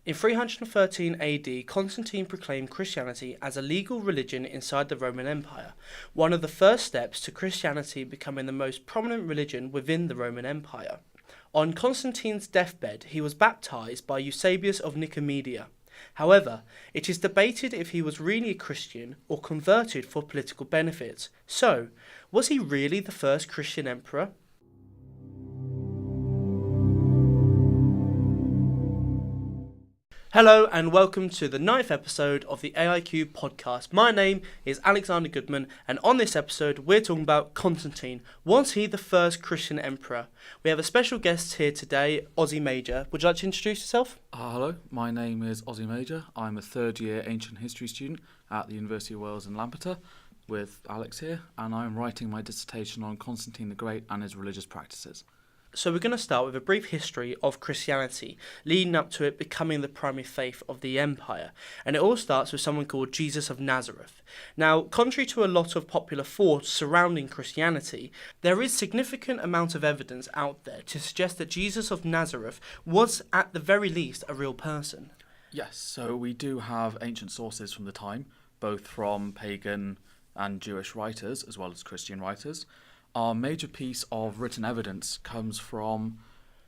In 313 AD, Constantine proclaimed Christianity as a legal religion inside the Roman Empire, one of the first steps to Christianity becoming the most prominent religion within the Roman Empire. On Constantine's deathbed, he was baptized by Eusebius of Nicomedia. However, it is debated if he was really a Christian or converted for political benefits. So, was he really the first Christian emperor? Hello and welcome to the 9th episode of the AIQ podcast. My name is Alexander Goodman, and on this episode we're talking about Constantine. Was he the first Christian emperor? We have a special guest here today, Ozzy Major. Would you like to introduce yourself? Hello, my name is Ozzy Major. I'm a third year ancient history student at the University of Wales in Lampeter with Alex here, and I'm writing my dissertation on Constantine the Great and his religious practices. So we're going to start with a brief history of Christianity, leading up to it becoming the primary faith of the empire. And it all starts with someone called Jesus of Nazareth. Now, contrary to a lot of popular thought surrounding Christianity, there is significant amount of evidence out there to suggest that Jesus of Nazareth was, at the very least, a real person. Yes, so we do have ancient sources from the time, both from pagan and Jewish writers, as well as Christian writers. Our major piece of written evidence comes from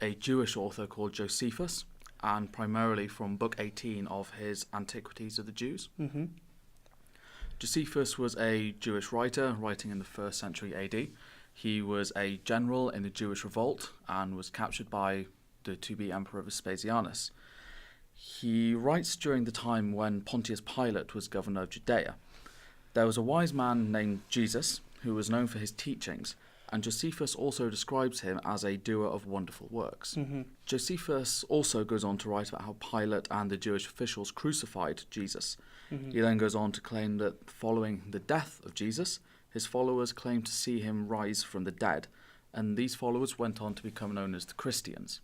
a Jewish author called Josephus, and primarily from Book 18 of his Antiquities of the Jews. Mm-hmm. Josephus was a Jewish writer writing in the 1st century AD. He was a general in the Jewish revolt and was captured by the to-be Emperor Vespasianus. He writes during the time when Pontius Pilate was governor of Judea. There was a wise man named Jesus, who was known for his teachings, and Josephus also describes him as a doer of wonderful works. Mm-hmm. Josephus also goes on to write about how Pilate and the Jewish officials crucified Jesus. Mm-hmm. He then goes on to claim that following the death of Jesus, his followers claimed to see him rise from the dead, and these followers went on to become known as the Christians.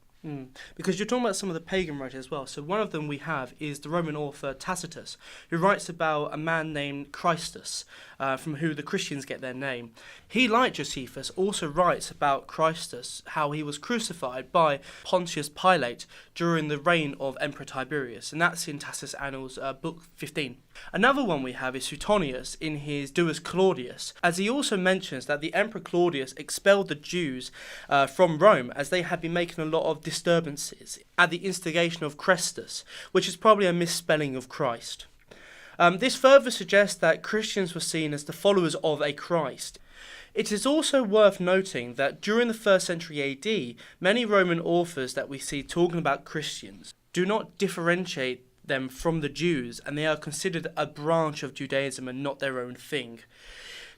Because you're talking about some of the pagan writers as well. So one of them we have is the Roman author Tacitus, who writes about a man named Christus, from who the Christians get their name. He, like Josephus, also writes about Christus, how he was crucified by Pontius Pilate during the reign of Emperor Tiberius, and that's in Tacitus Annals, book 15. Another one we have is Suetonius in his Duas Claudius, as he also mentions that the Emperor Claudius expelled the Jews from Rome as they had been making a lot of disturbances at the instigation of Christus, which is probably a misspelling of Christ. This further suggests that Christians were seen as the followers of a Christ. It is also worth noting that during the 1st century AD, many Roman authors that we see talking about Christians do not differentiate them from the Jews, and they are considered a branch of Judaism and not their own thing.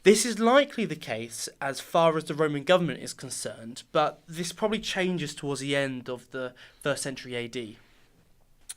This is likely the case as far as the Roman government is concerned, but this probably changes towards the end of the 1st century AD.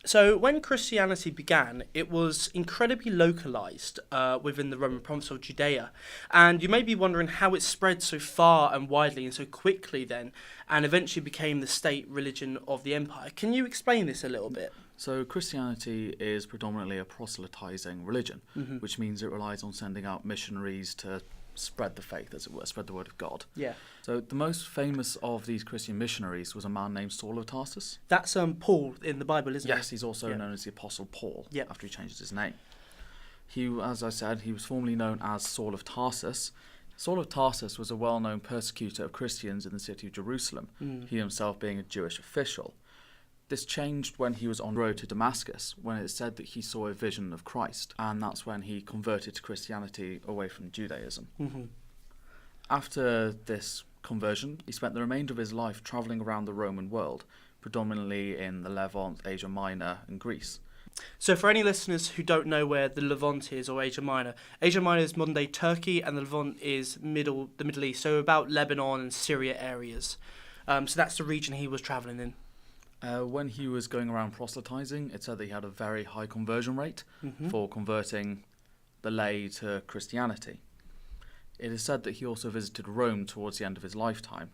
So when Christianity began, it was incredibly localised within the Roman province of Judea. And you may be wondering how it spread so far and widely and so quickly then, and eventually became the state religion of the empire. Can you explain this a little bit? So Christianity is predominantly a proselytizing religion, Mm-hmm. which means it relies on sending out missionaries to spread the faith, as it were, spread the word of God. Yeah. So the most famous of these Christian missionaries was a man named Saul of Tarsus. That's Paul in the Bible, isn't it? Yes, he's also known as the Apostle Paul, Yep. after he changes his name. He, as I said, he was formerly known as Saul of Tarsus. Saul of Tarsus was a well-known persecutor of Christians in the city of Jerusalem, he himself being a Jewish official. This changed when he was on the road to Damascus, when it said that he saw a vision of Christ, and that's when he converted to Christianity away from Judaism. Mm-hmm. After this conversion, he spent the remainder of his life travelling around the Roman world, predominantly in the Levant, Asia Minor, and Greece. So for any listeners who don't know where the Levant is, or Asia Minor is modern-day Turkey, and the Levant is the Middle East, so about Lebanon and Syria areas. So that's the region he was travelling in. When he was going around proselytizing, it said that he had a very high conversion rate for converting the lay to Christianity. It is said that he also visited Rome towards the end of his lifetime.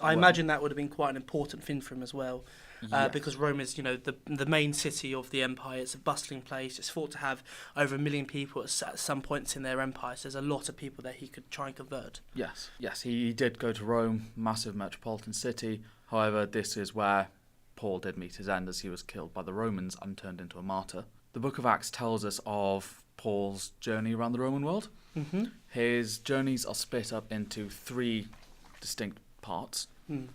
I imagine that would have been quite an important thing for him as well, Yes. because Rome is, the main city of the empire. It's a bustling place. It's thought to have over 1 million people at some points in their empire. So there's a lot of people that he could try and convert. Yes, he did go to Rome, massive metropolitan city. However, this is where Paul did meet his end as he was killed by the Romans and turned into a martyr. The book of Acts tells us of Paul's journey around the Roman world. Mm-hmm. His journeys are split up into 3 distinct parts. Mm.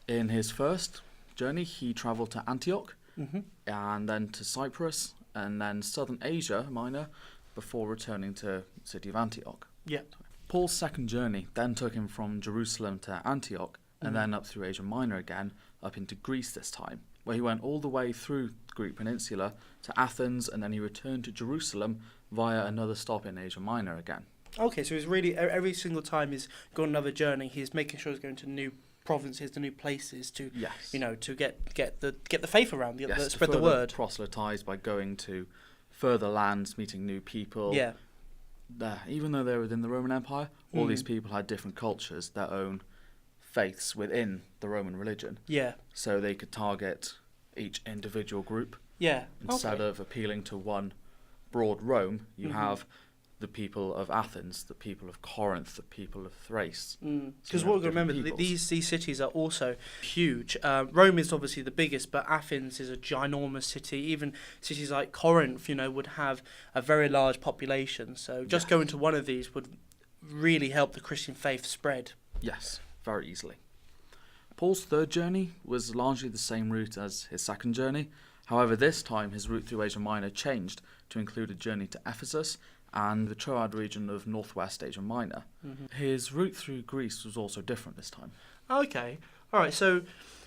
In his first journey, he travelled to Antioch, Mm-hmm. and then to Cyprus, and then southern Asia Minor, before returning to the city of Antioch. Yeah. Paul's second journey then took him from Jerusalem to Antioch, and then up through Asia Minor again, up into Greece this time, where he went all the way through the Greek peninsula to Athens, and then he returned to Jerusalem via another stop in Asia Minor again. Okay, so he's really, every single time he's got another journey, he's making sure he's going to new provinces, to new places, to Yes. to get the faith around, spread the to further word. proselytise by going to further lands, meeting new people. Yeah. Even though they were within the Roman Empire, all these people had different cultures, their own faiths within the Roman religion. Yeah. So they could target each individual group. Yeah. Instead Okay. of appealing to one broad Rome, you have the people of Athens, the people of Corinth, the people of Thrace. Because you what have we've got to remember, different these cities are also huge. Rome is obviously the biggest, but Athens is a ginormous city. Even cities like Corinth, would have a very large population. So just going to one of these would really help the Christian faith spread. Yes, very easily. Paul's third journey was largely the same route as his second journey. However, this time his route through Asia Minor changed to include a journey to Ephesus and the Troad region of northwest Asia Minor. His route through Greece was also different this time. Okay. All right. So,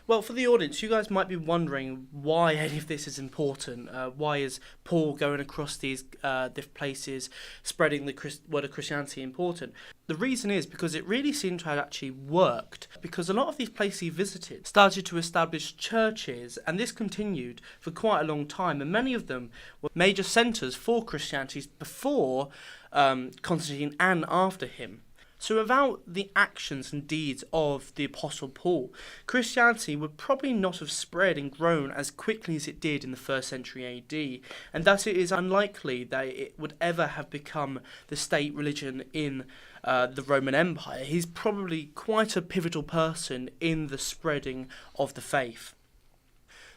well, for the audience, you guys might be wondering why any of this is important. Why is Paul going across these different places, spreading the word of Christianity important? The reason is because it really seemed to have actually worked, because a lot of these places he visited started to establish churches, and this continued for quite a long time, and many of them were major centres for Christianity before Constantine and after him. So without the actions and deeds of the Apostle Paul, Christianity would probably not have spread and grown as quickly as it did in the 1st century AD, and thus it is unlikely that it would ever have become the state religion in the Roman Empire. He's probably quite a pivotal person in the spreading of the faith.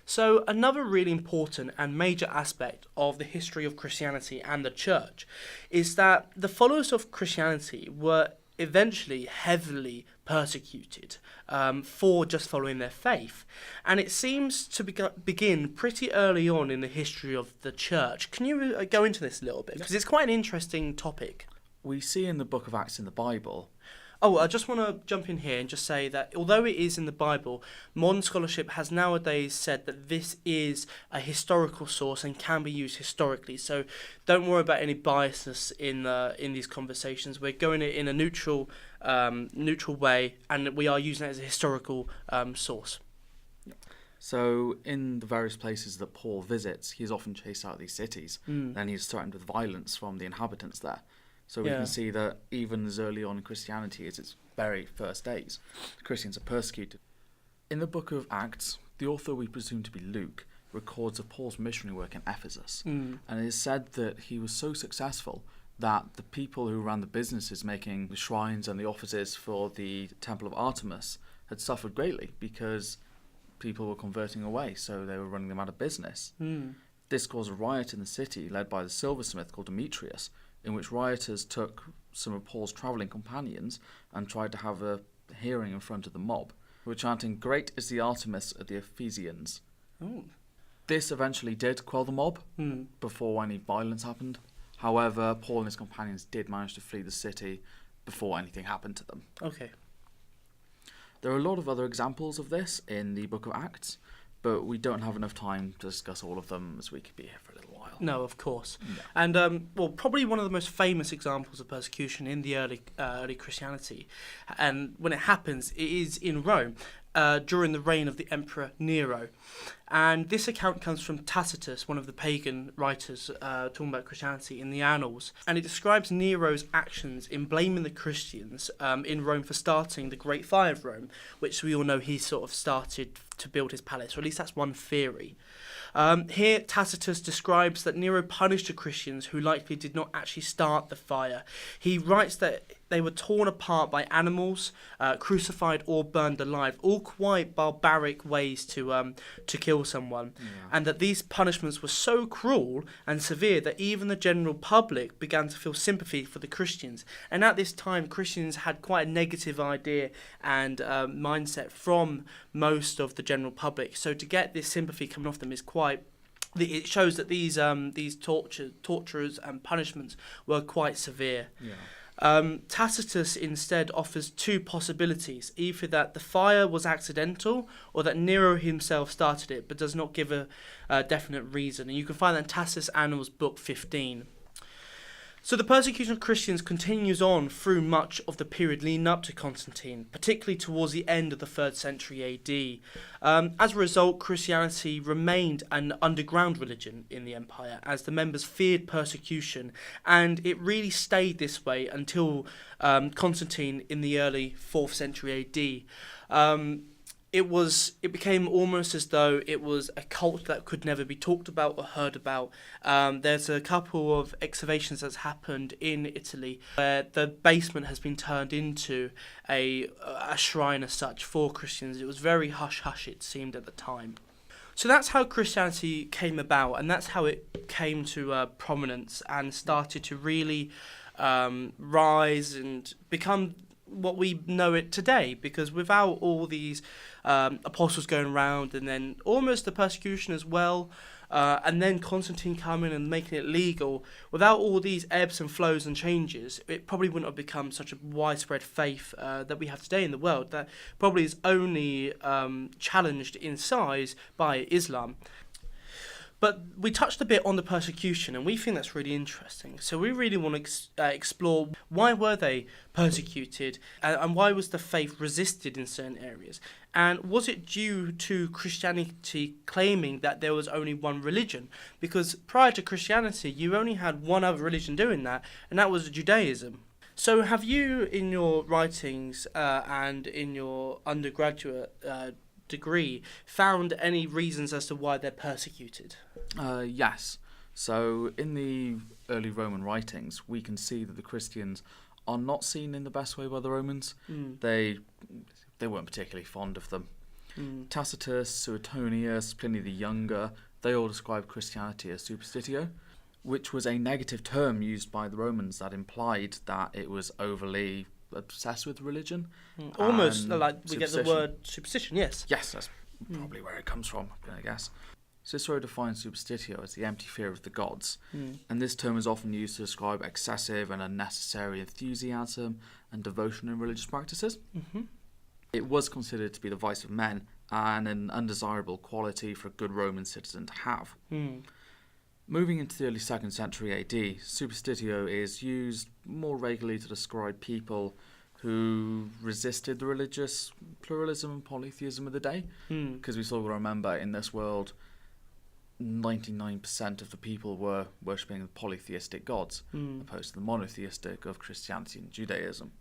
So another really important and major aspect of the history of Christianity and the church is that the followers of Christianity were eventually heavily persecuted for just following their faith. And it seems to begin pretty early on in the history of the church. Can you go into this a little bit? Because it's quite an interesting topic. We see in the book of Acts in the Bible. Oh, I just want to jump in here and just say that although it is in the Bible, modern scholarship has nowadays said that this is a historical source and can be used historically. So don't worry about any biasness in these conversations. We're going it in a neutral way, and we are using it as a historical source. So in the various places that Paul visits, he's often chased out of these cities, and he's threatened with violence from the inhabitants there. So we can see that even as early on in Christianity as its very first days, Christians are persecuted. In the book of Acts, the author we presume to be Luke records of Paul's missionary work in Ephesus. And it is said that he was so successful that the people who ran the businesses making the shrines and the offices for the Temple of Artemis had suffered greatly because people were converting away, so they were running them out of business. This caused a riot in the city led by the silversmith called Demetrius, in which rioters took some of Paul's travelling companions and tried to have a hearing in front of the mob, who were chanting, "Great is the Artemis of the Ephesians." Oh. This eventually did quell the mob before any violence happened. However, Paul and his companions did manage to flee the city before anything happened to them. Okay. There are a lot of other examples of this in the book of Acts, but we don't have enough time to discuss all of them, as we could be here for a little while. No, of course. Yeah. And, probably one of the most famous examples of persecution in the early Christianity, and when it happens, it is in Rome, during the reign of the Emperor Nero. And this account comes from Tacitus, one of the pagan writers talking about Christianity in the Annals. And it describes Nero's actions in blaming the Christians in Rome for starting the Great Fire of Rome, which we all know he sort of started to build his palace, or at least that's one theory. Here, Tacitus describes that Nero punished the Christians who likely did not actually start the fire. He writes that they were torn apart by animals, crucified or burned alive, all quite barbaric ways to kill someone, and that these punishments were so cruel and severe that even the general public began to feel sympathy for the Christians. And at this time, Christians had quite a negative idea and mindset from most of the general public. So to get this sympathy coming off them is quite. It shows that these tortures and punishments were quite severe. Tacitus instead offers two possibilities, either that the fire was accidental or that Nero himself started it, but does not give a definite reason. And you can find that in Tacitus Annals, Book 15. So the persecution of Christians continues on through much of the period leading up to Constantine, particularly towards the end of the 3rd century AD. As a result, Christianity remained an underground religion in the empire, as the members feared persecution, and it really stayed this way until Constantine in the early 4th century AD. It became almost as though it was a cult that could never be talked about or heard about. There's a couple of excavations that's happened in Italy where the basement has been turned into a shrine as such for Christians. It was very hush-hush, it seemed at the time. So that's how Christianity came about, and that's how it came to prominence and started to really rise and become what we know it today, because without all these apostles going around and then almost the persecution as well, and then Constantine coming and making it legal, without all these ebbs and flows and changes, it probably wouldn't have become such a widespread faith that we have today in the world, that probably is only challenged in size by Islam. But we touched a bit on the persecution, and we think that's really interesting. So we really want to explore why were they persecuted, and why was the faith resisted in certain areas? And was it due to Christianity claiming that there was only one religion? Because prior to Christianity, you only had one other religion doing that, and that was Judaism. So have you, in your writings and in your undergraduate degree, found any reasons as to why they're persecuted? Yes. So in the early Roman writings, we can see that the Christians are not seen in the best way by the Romans. They weren't particularly fond of them. Tacitus, Suetonius, Pliny the Younger, they all describe Christianity as superstitio, which was a negative term used by the Romans that implied that it was overly obsessed with religion. Almost like we get the word superstition, yes. Yes, that's probably where it comes from, I guess. Cicero defines superstitio as the empty fear of the gods, and this term is often used to describe excessive and unnecessary enthusiasm and devotion in religious practices. It was considered to be the vice of men and an undesirable quality for a good Roman citizen to have. Moving into the early 2nd century AD, superstitio is used more regularly to describe people who resisted the religious pluralism and polytheism of the day, because we still remember in this world 99% of the people were worshipping the polytheistic gods, opposed to the monotheistic of Christianity and Judaism.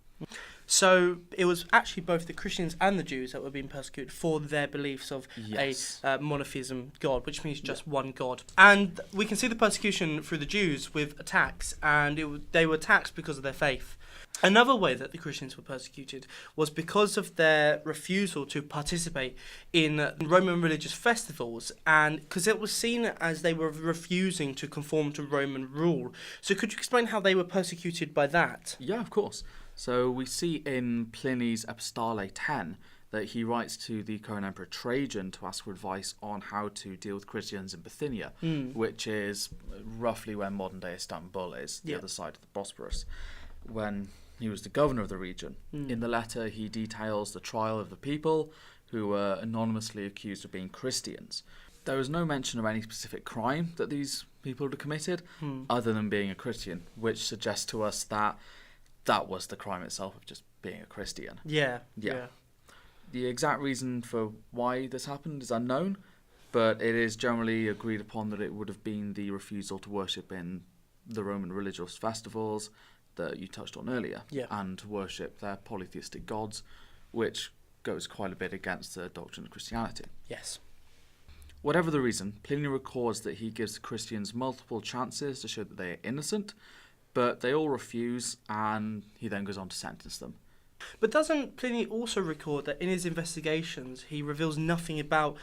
So it was actually both the Christians and the Jews that were being persecuted for their beliefs of a monotheism God, which means just one God. And we can see the persecution through the Jews with attacks, and they were attacked because of their faith. Another way that the Christians were persecuted was because of their refusal to participate in Roman religious festivals, and because it was seen as they were refusing to conform to Roman rule. So could you explain how they were persecuted by that? Yeah, of course. So we see in Pliny's Epistolae 10 that he writes to the current Emperor Trajan to ask for advice on how to deal with Christians in Bithynia, which is roughly where modern-day Istanbul is, the other side of the Bosporus, when he was the governor of the region. In the letter, he details the trial of the people who were anonymously accused of being Christians. There was no mention of any specific crime that these people had committed, other than being a Christian, which suggests to us that that was the crime itself of just being a Christian. Yeah. The exact reason for why this happened is unknown, but it is generally agreed upon that it would have been the refusal to worship in the Roman religious festivals that you touched on earlier, and to worship their polytheistic gods, which goes quite a bit against the doctrine of Christianity. Yes. Whatever the reason, Pliny records that he gives the Christians multiple chances to show that they are innocent, but they all refuse, and he then goes on to sentence them. But doesn't Pliny also record that in his investigations he reveals nothing about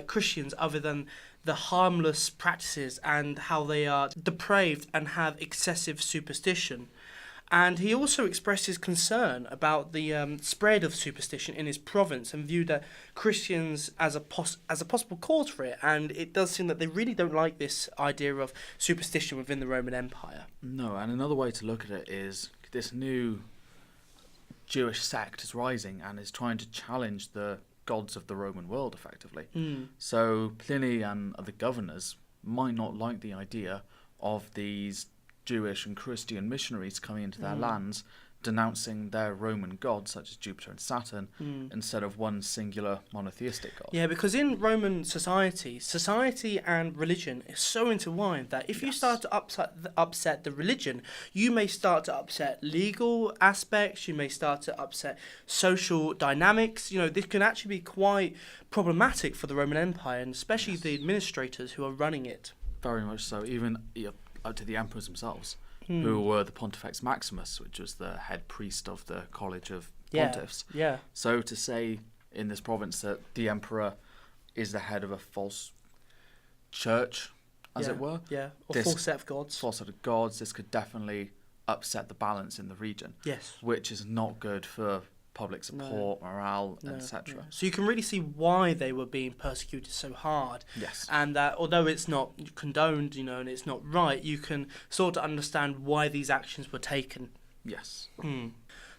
Christians other than the harmless practices and how they are depraved and have excessive superstition? And he also expresses concern about the spread of superstition in his province and viewed Christians as a possible cause for it. And it does seem that they really don't like this idea of superstition within the Roman Empire. No, and another way to look at it is this new Jewish sect is rising and is trying to challenge the gods of the Roman world, effectively. So Pliny and other governors might not like the idea of these Jewish and Christian missionaries coming into their lands, denouncing their Roman gods, such as Jupiter and Saturn, instead of one singular monotheistic god. Yeah, because in Roman society and religion is so intertwined that if you start to upset the religion, you may start to upset legal aspects, you may start to upset social dynamics. This can actually be quite problematic for the Roman Empire, and especially the administrators who are running it. Very much so, even up to the emperors themselves, who were the Pontifex Maximus, which was the head priest of the College of Pontiffs. Yeah. So to say in this province that the emperor is the head of a false church, as it were. Yeah, or false set of gods. False set of gods. This could definitely upset the balance in the region. Yes. Which is not good for public support, morale, etc. Yeah. So you can really see why they were being persecuted so hard. Yes. And that although it's not condoned, and it's not right, you can sort of understand why these actions were taken. Yes.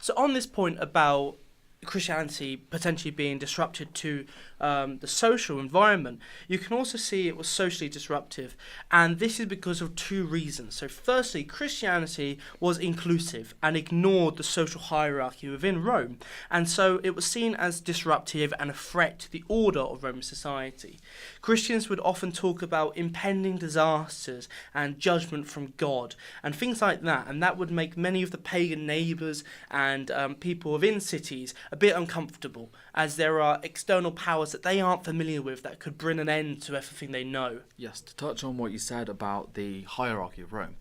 So on this point about Christianity potentially being disrupted to the social environment, you can also see it was socially disruptive, and this is because of two reasons. So firstly, Christianity was inclusive and ignored the social hierarchy within Rome, and so it was seen as disruptive and a threat to the order of Roman society. Christians would often talk about impending disasters and judgment from God and things like that, and that would make many of the pagan neighbours and people within cities a bit uncomfortable, as there are external powers that they aren't familiar with that could bring an end to everything they know. Yes, to touch on what you said about the hierarchy of Rome,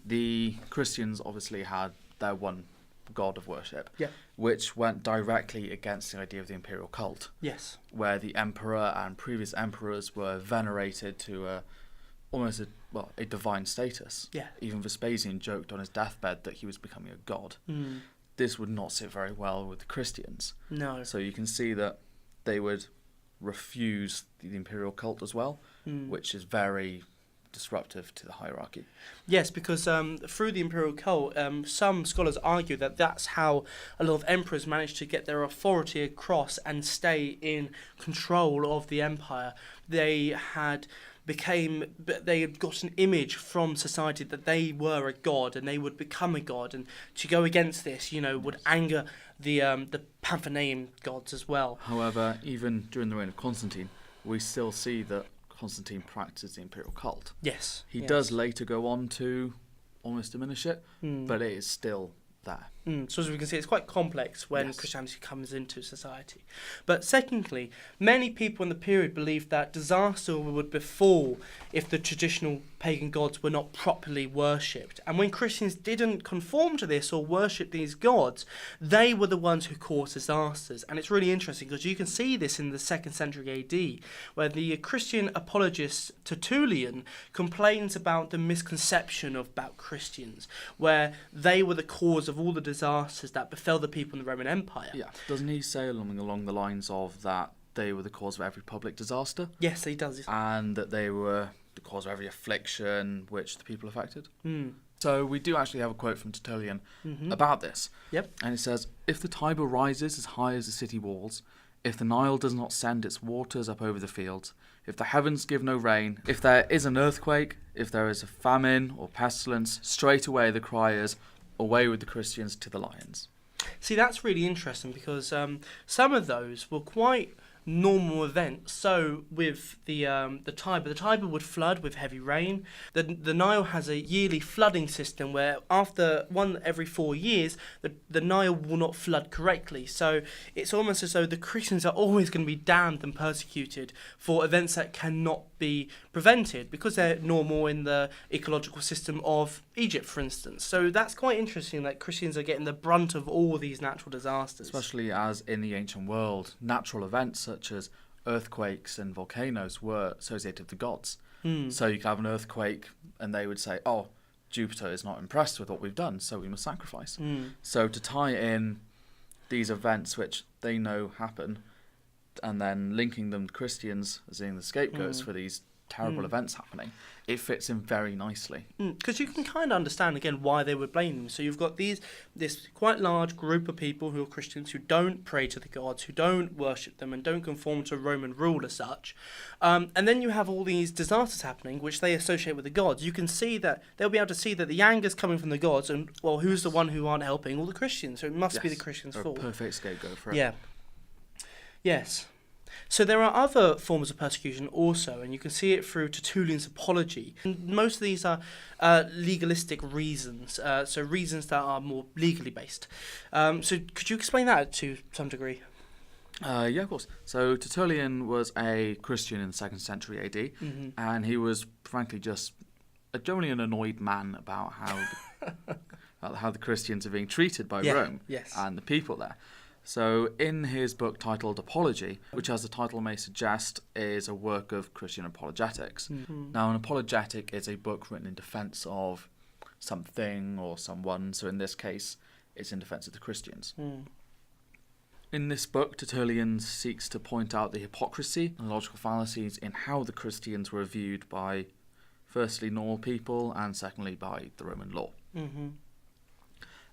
the Christians obviously had their one god of worship, which went directly against the idea of the imperial cult. Yes. Where the emperor and previous emperors were venerated to almost a divine status. Yeah. Even Vespasian joked on his deathbed that he was becoming a god. This would not sit very well with the Christians. No. So you can see that they would refuse the imperial cult as well, which is very disruptive to the hierarchy. Yes, because through the imperial cult, some scholars argue that that's how a lot of emperors managed to get their authority across and stay in control of the empire. They had got an image from society that they were a god and they would become a god, and to go against this, would anger the Pantheon gods as well. However, even during the reign of Constantine, we still see that Constantine practices the imperial cult. Yes. He does later go on to almost diminish it, but it is still there. So as we can see, it's quite complex when Christianity comes into society. But secondly, many people in the period believed that disaster would befall if the traditional pagan gods were not properly worshipped. And when Christians didn't conform to this or worship these gods, they were the ones who caused disasters. And it's really interesting because you can see this in the 2nd century AD, where the Christian apologist Tertullian complains about the misconception about Christians, where they were the cause of all the disasters that befell the people in the Roman Empire. Yeah, doesn't he say along the lines of that they were the cause of every public disaster? Yes, he does. And that they were the cause of every affliction which the people affected. So we do actually have a quote from Tertullian about this. Yep. And it says, "If the Tiber rises as high as the city walls, if the Nile does not send its waters up over the fields, if the heavens give no rain, if there is an earthquake, if there is a famine or pestilence, straight away the cry is, away with the Christians to the lions." See, that's really interesting because some of those were quite normal event. So with the Tiber would flood with heavy rain. The Nile has a yearly flooding system where after every 4 years, the Nile will not flood correctly. So it's almost as though the Christians are always going to be damned and persecuted for events that cannot be prevented because they're normal in the ecological system of Egypt, for instance. So that's quite interesting that Christians are getting the brunt of all these natural disasters. Especially as in the ancient world, natural events such as earthquakes and volcanoes were associated with the gods. So you could have an earthquake and they would say, oh, Jupiter is not impressed with what we've done, so we must sacrifice. So to tie in these events which they know happen and then linking them to Christians as being the scapegoats for these terrible events happening, it fits in very nicely. Because you can kind of understand, again, why they would blame them. So you've got this quite large group of people who are Christians who don't pray to the gods, who don't worship them and don't conform to Roman rule as such. And then you have all these disasters happening, which they associate with the gods. You can see that they'll be able to see that the anger's coming from the gods, and, well, who's the one who aren't helping? All the Christians. So it must be the Christians' fault. A perfect scapegoat for it. Yeah. Yes. So there are other forms of persecution also, and you can see it through Tertullian's Apology. And most of these are legalistic reasons, so reasons that are more legally based. So could you explain that to some degree? Yeah, of course. So Tertullian was a Christian in the 2nd century AD, and he was frankly just generally an annoyed man about how the Christians are being treated by Rome and the people there. So in his book titled Apology, which as the title may suggest is a work of Christian apologetics. Now an apologetic is a book written in defence of something or someone, so in this case it's in defence of the Christians. In this book, Tertullian seeks to point out the hypocrisy and logical fallacies in how the Christians were viewed by, firstly, normal people, and secondly, by the Roman law.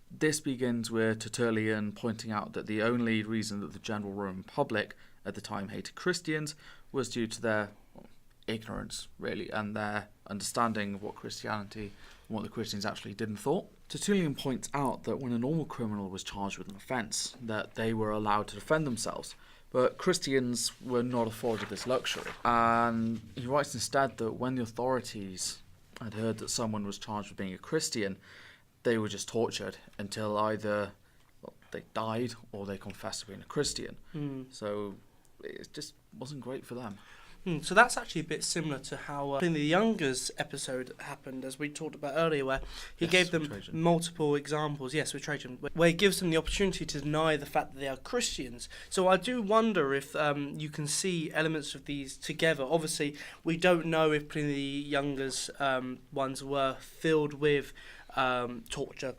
This begins with Tertullian pointing out that the only reason that the general Roman public at the time hated Christians was due to their ignorance, really, and their understanding of what Christianity and what the Christians actually did and thought. Tertullian points out that when a normal criminal was charged with an offence, that they were allowed to defend themselves, but Christians were not afforded this luxury. And he writes instead that when the authorities had heard that someone was charged with being a Christian, they were just tortured until either they died or they confessed to being a Christian. So it just wasn't great for them. So that's actually a bit similar to how in the Younger's episode happened, as we talked about earlier, where he gave them multiple examples, with Trajan, where he gives them the opportunity to deny the fact that they are Christians. So I do wonder if you can see elements of these together. Obviously, we don't know if Pliny the Younger's ones were filled with torture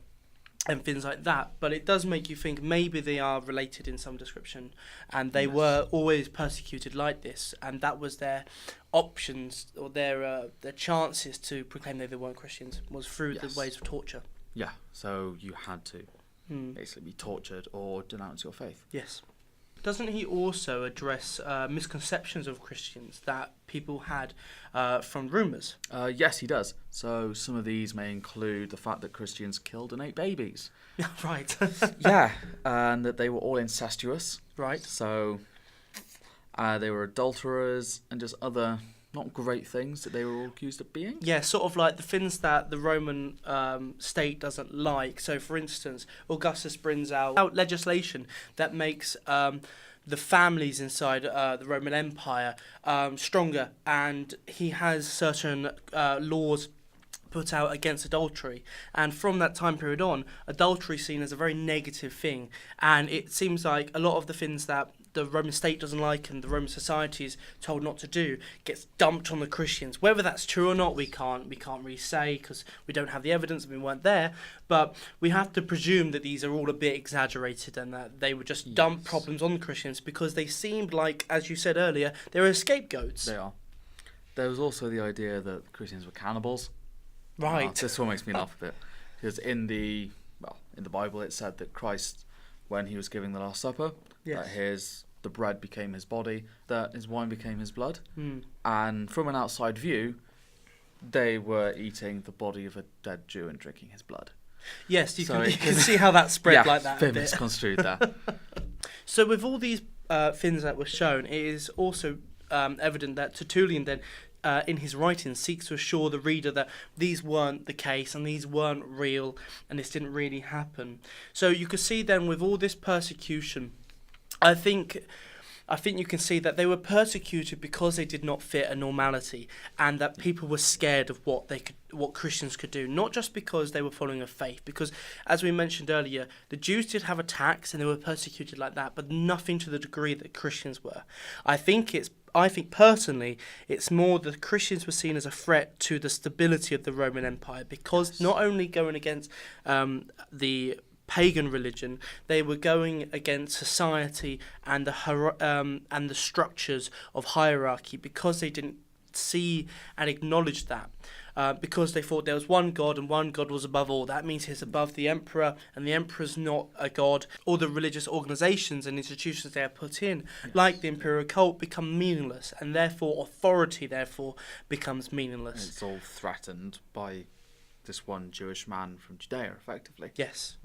and things like that, but it does make you think maybe they are related in some description, and they were always persecuted like this, and that was their options or their chances to proclaim that they weren't Christians was through the ways of torture. Yeah, so you had to basically be tortured or denounce your faith. Yes. Doesn't he also address misconceptions of Christians that people had from rumours? Yes, he does. So some of these may include the fact that Christians killed and ate babies. Right. Yeah, and that they were all incestuous. Right. So they were adulterers and just other not great things that they were all accused of being. Yeah, sort of like the things that the Roman state doesn't like. So, for instance, Augustus brings out legislation that makes the families inside the Roman Empire stronger, and he has certain laws put out against adultery, and from that time period on, adultery is seen as a very negative thing, and it seems like a lot of the things that the Roman state doesn't like and the Roman society is told not to do gets dumped on the Christians. Whether that's true or not, we can't really say because we don't have the evidence and we weren't there, but we have to presume that these are all a bit exaggerated and that they would just dump problems on the Christians because they seemed like, as you said earlier, they were scapegoats. They are. There was also the idea that Christians were cannibals. Right. This one makes me laugh a bit because in the Bible it said that Christ, when he was giving the Last Supper, that the bread became his body, that his wine became his blood, and from an outside view, they were eating the body of a dead Jew and drinking his blood. Yes, you can see how that spread like that. Yeah, misconstrued there. So with all these things that were shown, it is also evident that Tertullian then, in his writings, seeks to assure the reader that these weren't the case and these weren't real and this didn't really happen. So you could see then with all this persecution, I think you can see that they were persecuted because they did not fit a normality, and that people were scared of what Christians could do, not just because they were following a faith, because as we mentioned earlier, the Jews did have attacks and they were persecuted like that, but nothing to the degree that Christians were. I think personally, it's more that Christians were seen as a threat to the stability of the Roman Empire, because not only going against the pagan religion, they were going against society and the structures of hierarchy, because they didn't see and acknowledge that. Because they thought there was one God and one God was above all. That means he's above the emperor, and the emperor's not a god. All the religious organisations and institutions they are put in, like the imperial cult, become meaningless, and therefore authority becomes meaningless. It's all threatened by this one Jewish man from Judea, effectively. Yes.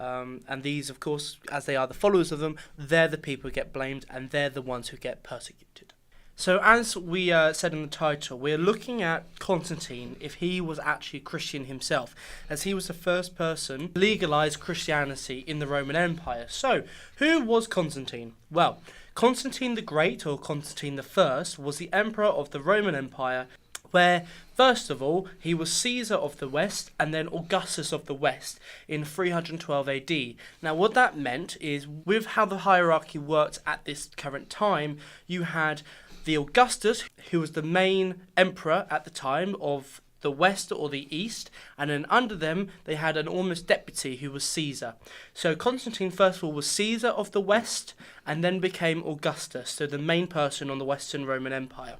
And these, of course, as they are the followers of them, they're the people who get blamed, and they're the ones who get persecuted. So as we said in the title, we're looking at Constantine, if he was actually a Christian himself, as he was the first person to legalise Christianity in the Roman Empire. So, who was Constantine? Well, Constantine the Great, or Constantine I, was the emperor of the Roman Empire, where, first of all, he was Caesar of the West and then Augustus of the West in 312 AD. Now, what that meant is, with how the hierarchy worked at this current time, you had the Augustus, who was the main emperor at the time of the West or the East, and then under them they had an almost deputy who was Caesar. So Constantine, first of all, was Caesar of the West and then became Augustus, so the main person on the Western Roman Empire.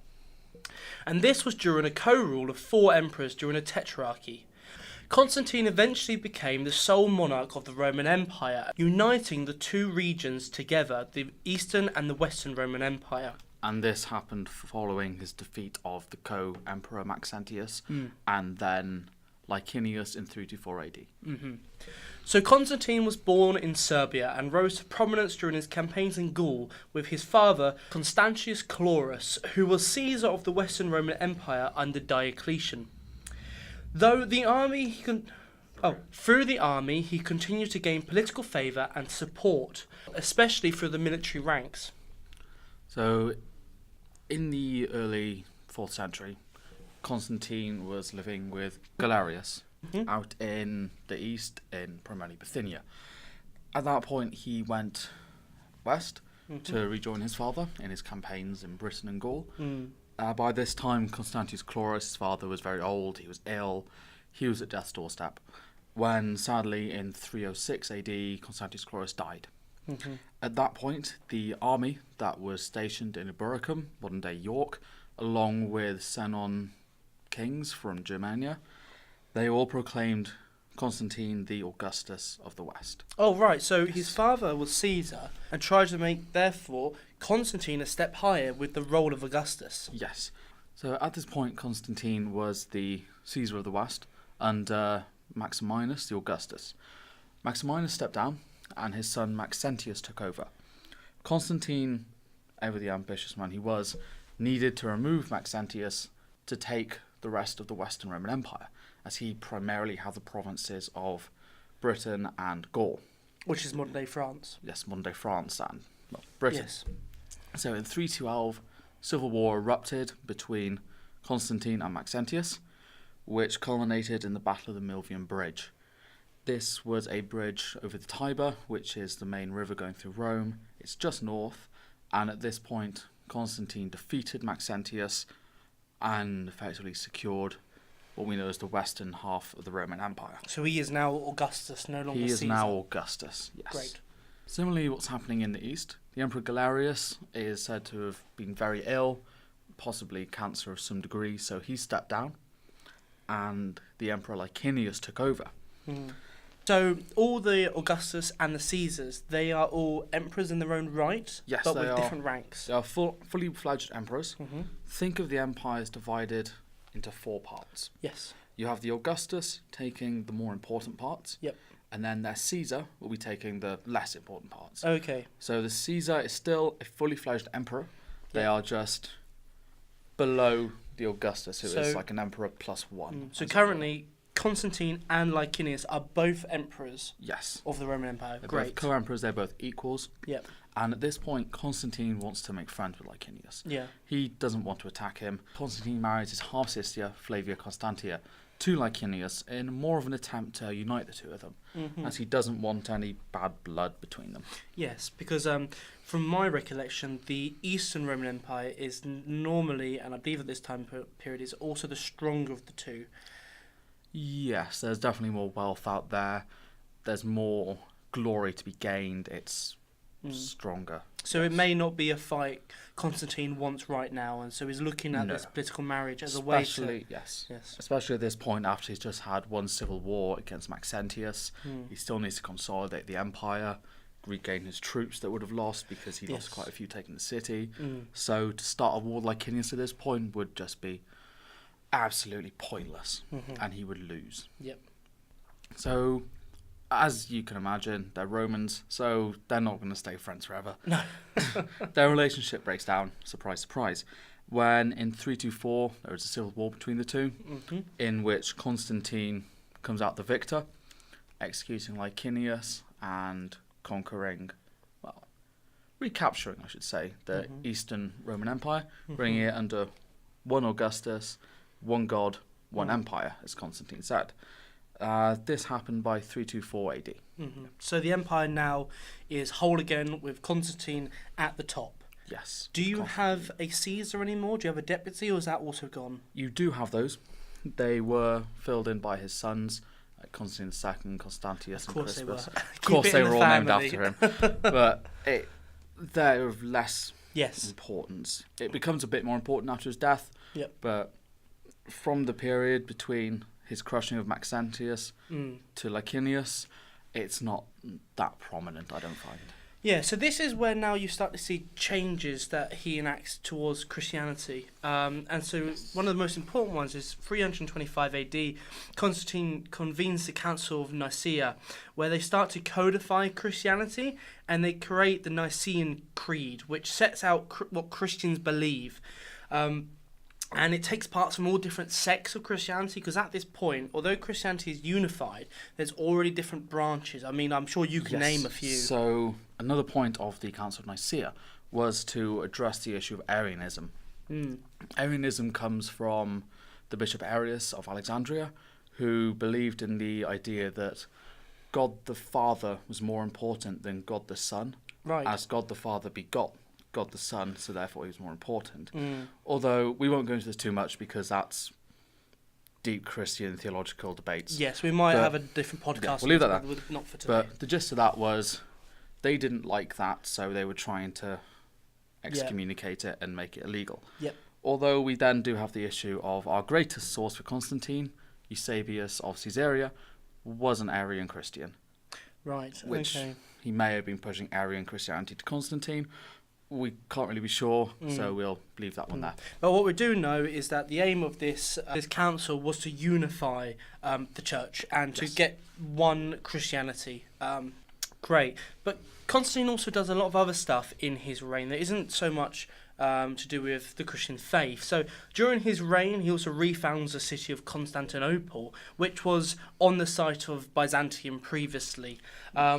And this was during a co-rule of 4 emperors during a tetrarchy. Constantine eventually became the sole monarch of the Roman Empire, uniting the 2 regions together, the Eastern and the Western Roman Empire. And this happened following his defeat of the co-emperor Maxentius and then Licinius in 324 AD. Mm-hmm. So Constantine was born in Serbia and rose to prominence during his campaigns in Gaul with his father Constantius Chlorus, who was Caesar of the Western Roman Empire under Diocletian. Through the army he continued to gain political favour and support, especially through the military ranks. So, in the early 4th century, Constantine was living with Galerius out in the east, in primarily Bithynia. At that point, he went west to rejoin his father in his campaigns in Britain and Gaul. By this time, Constantius Chlorus, his father, was very old, he was ill, he was at death's doorstep, when sadly in 306 AD, Constantius Chlorus died. At that point, the army that was stationed in Eburacum, modern-day York, along with Senon kings from Germania, they all proclaimed Constantine the Augustus of the West. Oh, right, so his father was Caesar and tried to make, therefore, Constantine a step higher with the role of Augustus. Yes. So at this point, Constantine was the Caesar of the West under Maximinus the Augustus. Maximinus stepped down, and his son Maxentius took over. Constantine, ever the ambitious man he was, needed to remove Maxentius to take the rest of the Western Roman Empire, as he primarily had the provinces of Britain and Gaul. Which is modern-day France. Yes, modern-day France and Britain. Yes. So in 312, civil war erupted between Constantine and Maxentius, which culminated in the Battle of the Milvian Bridge. This was a bridge over the Tiber, which is the main river going through Rome. It's just north, and at this point, Constantine defeated Maxentius and effectively secured what we know as the western half of the Roman Empire. So he is now Augustus, no longer Caesar. He is now Augustus, yes. Great. Similarly, what's happening in the east, the Emperor Galerius is said to have been very ill, possibly cancer of some degree, so he stepped down, and the Emperor Licinius took over. So all the Augustus and the Caesars, they are all emperors in their own right, Yes, but they with are. different ranks. They are fully fledged emperors. Think of the empire as divided into 4 parts. Yes. You have the Augustus taking the more important parts. Yep. and then their Caesar will be taking the less important parts. Okay. So the Caesar is still a fully fledged emperor. They Yeah. are just below the Augustus, who is So- like an emperor plus one. So as it currently, Constantine and Licinius are both emperors were. Yes. of the Roman Empire. They're Great. both co-emperors, they're both equals. Yep. And at this point, Constantine wants to make friends with Licinius. Yeah. He doesn't want to attack him. Constantine marries his half-sister, Flavia Constantia, to Licinius in more of an attempt to unite the two of them, as he doesn't want any bad blood between them. Yes, because from my recollection, the Eastern Roman Empire is normally, and I believe at this time period, is also the stronger of the two. Yes, there's definitely more wealth out there. There's more glory to be gained. It's stronger. So it may not be a fight Constantine wants right now, and so he's looking at No. this political marriage as a way to... Especially, yes. Yes. Especially at this point after he's just had one civil war against Maxentius. He still needs to consolidate the empire, regain his troops that would have lost because he lost Yes. quite a few taking the city. So to start a war like Licinius at this point would just be absolutely pointless, and he would lose. Yep. So, as you can imagine, they're Romans, so they're not going to stay friends forever. No. Their relationship breaks down, surprise, surprise, when in 324 there is a civil war between the two, in which Constantine comes out the victor, executing Licinius and conquering, well, recapturing, I should say, the Eastern Roman Empire, bringing it under one Augustus, one god, one empire, as Constantine said. This happened by 324 AD. So the empire now is whole again with Constantine at the top. Yes. Do you have a Caesar anymore? Do you have a deputy, or is that also gone? You do have those. They were filled in by his sons, Constantine II, Constantius, Of course and they were. Crispus. Of Keep course it they in were the all named family. after him. But they're of less Yes. importance. It becomes a bit more important after his death. Yep. But from the period between his crushing of Maxentius to Licinius, it's not that prominent, I don't find. Yeah, so this is where now you start to see changes that he enacts towards Christianity. And so one of the most important ones is 325 AD, Constantine convenes the Council of Nicaea, where they start to codify Christianity, and they create the Nicene Creed, which sets out what Christians believe. And it takes parts from all different sects of Christianity, because at this point, although Christianity is unified, there's already different branches. I mean, I'm sure you can name a few. So another point of the Council of Nicaea was to address the issue of Arianism. Arianism comes from the Bishop Arius of Alexandria, who believed in the idea that God the Father was more important than God the Son, Right. as God the Father begot God the Son, so therefore he was more important. Although we won't go into this too much because that's deep Christian theological debates. Yes, we might But- have a different podcast. Yeah, we'll leave that on this, but not for today. But the gist of that was they didn't like that, so they were trying to excommunicate it and make it illegal. Yep. Although we then do have the issue of our greatest source for Constantine, Eusebius of Caesarea, was an Arian Christian, Right, which okay. he may have been pushing Arian Christianity to Constantine. We can't really be sure, so we'll leave that one there. But what we do know is that the aim of this council was to unify the church and to get one Christianity. Great. But Constantine also does a lot of other stuff in his reign that isn't so much to do with the Christian faith. So during his reign, he also refounds the city of Constantinople, which was on the site of Byzantium previously,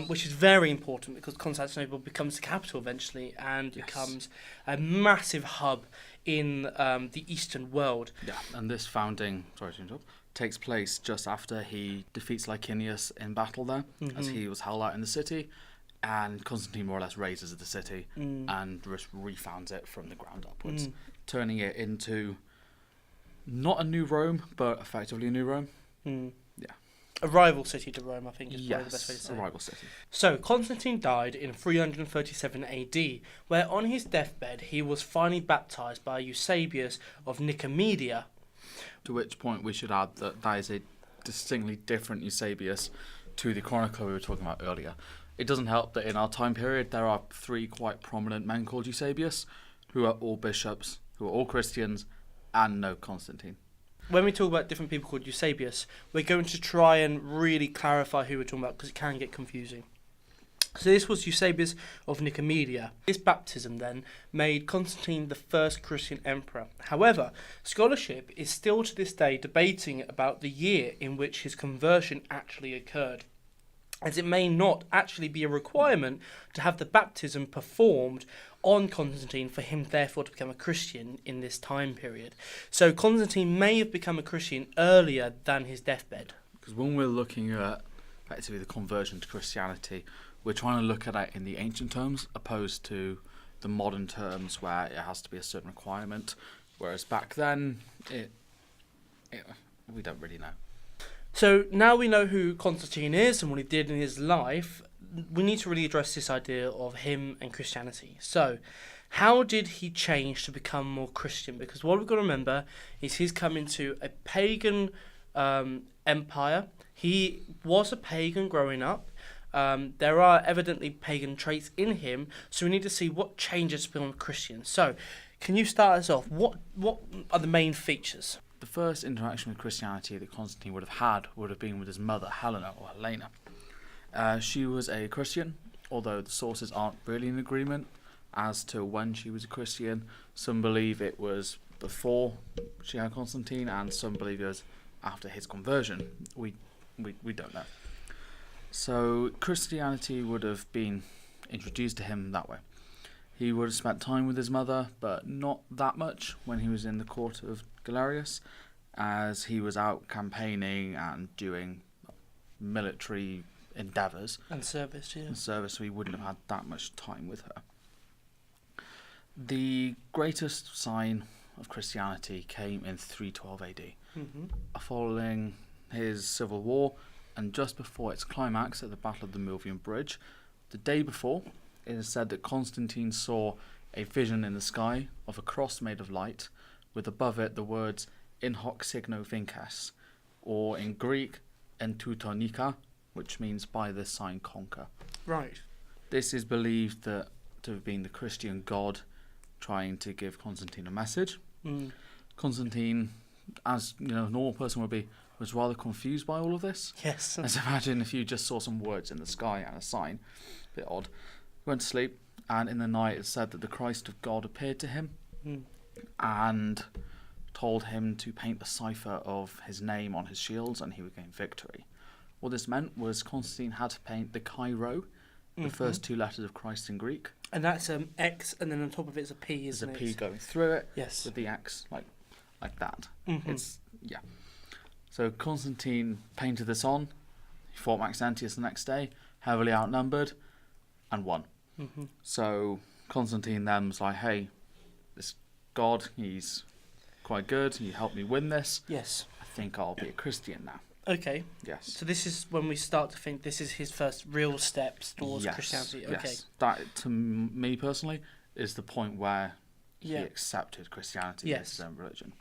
which is very important because Constantinople becomes the capital eventually and becomes a massive hub in the Eastern world. Yeah, and this founding, sorry to interrupt, takes place just after he defeats Licinius in battle there, as he was held out in the city, and Constantine more or less razes the city and just refounds it from the ground upwards, turning it into not a new Rome, but effectively a new Rome. Yeah. A rival city to Rome, I think, is probably the best way to Yes, say a it. rival city. So, Constantine died in 337 AD, where on his deathbed he was finally baptised by Eusebius of Nicomedia. To which point we should add that that is a distinctly different Eusebius to the chronicler we were talking about earlier. It doesn't help that in our time period there are 3 quite prominent men called Eusebius, who are all bishops, who are all Christians, and no Constantine. when we talk about different people called Eusebius, we're going to try and really clarify who we're talking about because it can get confusing. So this was Eusebius of Nicomedia. His baptism then made Constantine the first Christian emperor. However, scholarship is still to this day debating about the year in which his conversion actually occurred, as it may not actually be a requirement to have the baptism performed on Constantine for him therefore to become a Christian in this time period. So Constantine may have become a Christian earlier than his deathbed. Because when we're looking at effectively the conversion to Christianity, we're trying to look at it in the ancient terms opposed to the modern terms where it has to be a certain requirement, whereas back then we don't really know. So now we know who Constantine is and what he did in his life, we need to really address this idea of him and Christianity. So how did he change to become more Christian? Because what we've got to remember is he's come into a pagan empire. He was a pagan growing up. There are evidently pagan traits in him, so we need to see what changes to become a Christian. So, can you start us off? What are the main features? The first interaction with Christianity that Constantine would have been with his mother, Helena or Helena. She was a Christian, although the sources aren't really in agreement as to when she was a Christian. Some believe it was before she had Constantine, and some believe it was after his conversion. We don't know. So Christianity would have been introduced to him that way. He would have spent time with his mother, but not that much when he was in the court of Galerius, as he was out campaigning and doing military endeavours. And service, yeah. So he wouldn't have had that much time with her. The greatest sign of Christianity came in 312 AD, following his civil war, and just before its climax at the Battle of the Milvian Bridge. The day before, it is said that Constantine saw a vision in the sky of a cross made of light, with above it the words "In hoc signo vinces," or in Greek "En teutonica," which means "by this sign conquer." Right. This is believed to have been the Christian god trying to give Constantine a message. Constantine, as a normal person would be, was rather confused by all of this. Yes. Let's imagine if you just saw some words in the sky and a sign. A bit odd. He went to sleep, and in the night it said that the Christ of God appeared to him and told him to paint the cipher of his name on his shields and he would gain victory. What this meant was Constantine had to paint the Chi-Rho, the first two letters of Christ in Greek. And that's X, and then on top of it's a P, isn't it? There's a P going through it. Yes. With the X, like that. So Constantine painted this on. He fought Maxentius the next day, heavily outnumbered, and won. So Constantine then was like, hey, this god, he's quite good. He helped me win this. Yes. I think I'll be a Christian now. Okay. Yes. So this is when we start to think this is his first real steps towards Christianity. Okay. Yes. That, to me personally, is the point where he accepted Christianity as his own religion.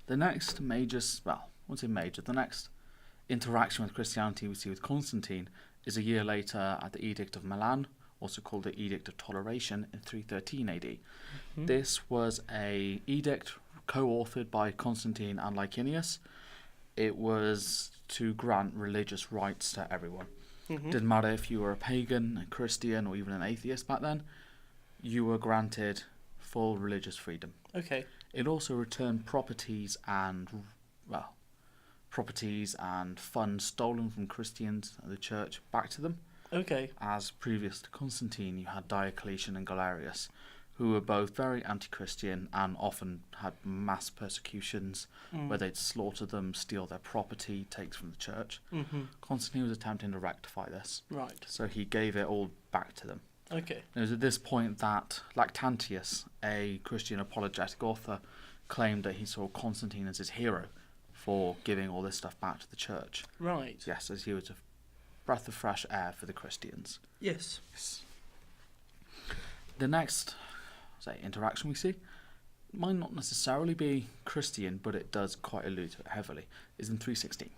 The next the next interaction with Christianity we see with Constantine is a year later at the Edict of Milan, also called the Edict of Toleration in 313 AD. This was an edict co-authored by Constantine and Licinius. It was to grant religious rights to everyone. Didn't matter if you were a pagan, a Christian, or even an atheist back then, you were granted full religious freedom. Okay. It also returned properties and funds stolen from Christians and the church back to them. Okay. As previous to Constantine, you had Diocletian and Galerius, who were both very anti-Christian and often had mass persecutions where they'd slaughter them, steal their property, take from the church. Constantine was attempting to rectify this. Right. So he gave it all back to them. Okay. It was at this point that Lactantius, a Christian apologetic author, claimed that he saw Constantine as his hero for giving all this stuff back to the church. Right. Yes, as he was a breath of fresh air for the Christians. Yes. The next interaction we see might not necessarily be Christian, but it does quite allude to it heavily, is in 316.